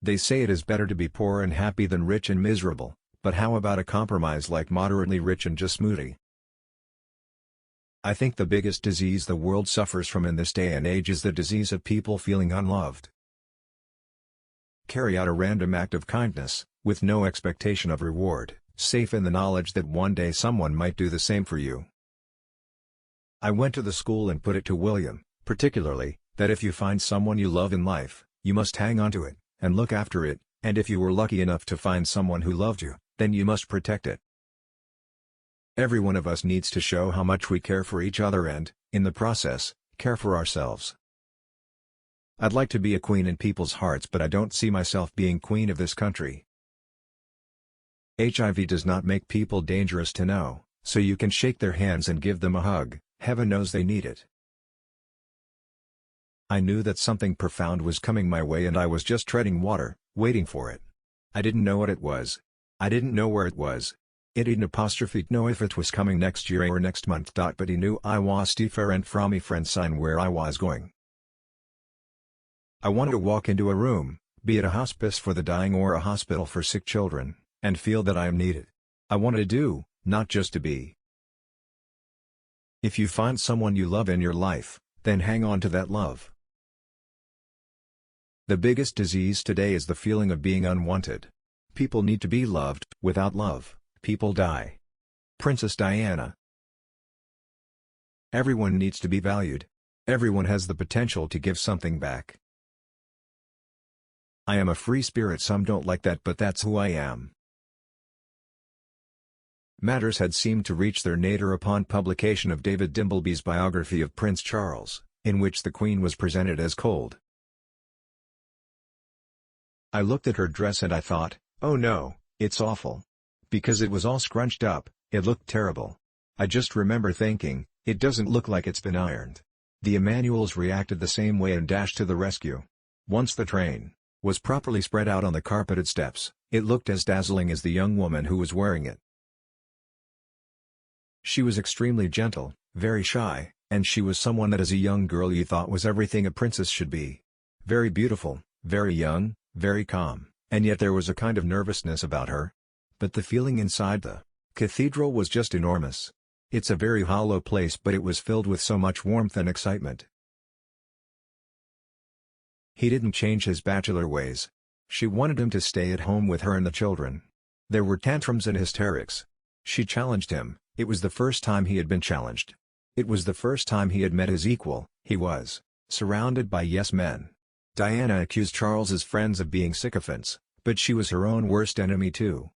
They say it is better to be poor and happy than rich and miserable, but how about a compromise like moderately rich and just moody? I think the biggest disease the world suffers from in this day and age is the disease of people feeling unloved. Carry out a random act of kindness, with no expectation of reward, safe in the knowledge that one day someone might do the same for you. I went to the school and put it to William, particularly, that if you find someone you love in life, you must hang on to it, and look after it, and if you were lucky enough to find someone who loved you, then you must protect it. Every one of us needs to show how much we care for each other and, in the process, care for ourselves. I'd like to be a queen in people's hearts, but I don't see myself being queen of this country. HIV does not make people dangerous to know, so you can shake their hands and give them a hug. Heaven knows they need it. I knew that something profound was coming my way and I was just treading water, waiting for it. I didn't know what it was. I didn't know where it was. It didn't know if it was coming next year or next month. But he knew I was different from my friend sign where I was going. I wanted to walk into a room, be it a hospice for the dying or a hospital for sick children, and feel that I am needed. I wanted to do, not just to be. If you find someone you love in your life, then hang on to that love. The biggest disease today is the feeling of being unwanted. People need to be loved. Without love, people die. Princess Diana. Everyone needs to be valued. Everyone has the potential to give something back. I am a free spirit. Some don't like that, but that's who I am. Matters had seemed to reach their nadir upon publication of David Dimbleby's biography of Prince Charles, in which the Queen was presented as cold. I looked at her dress and I thought, oh no, it's awful. Because it was all scrunched up, it looked terrible. I just remember thinking, it doesn't look like it's been ironed. The Emanuels reacted the same way and dashed to the rescue. Once the train was properly spread out on the carpeted steps, it looked as dazzling as the young woman who was wearing it. She was extremely gentle, very shy, and she was someone that as a young girl you thought was everything a princess should be. Very beautiful, very young, very calm, and yet there was a kind of nervousness about her. But the feeling inside the cathedral was just enormous. It's a very hollow place, but it was filled with so much warmth and excitement. He didn't change his bachelor ways. She wanted him to stay at home with her and the children. There were tantrums and hysterics. She challenged him. It was the first time he had been challenged. It was the first time he had met his equal. He was surrounded by yes men. Diana accused Charles's friends of being sycophants, but she was her own worst enemy too.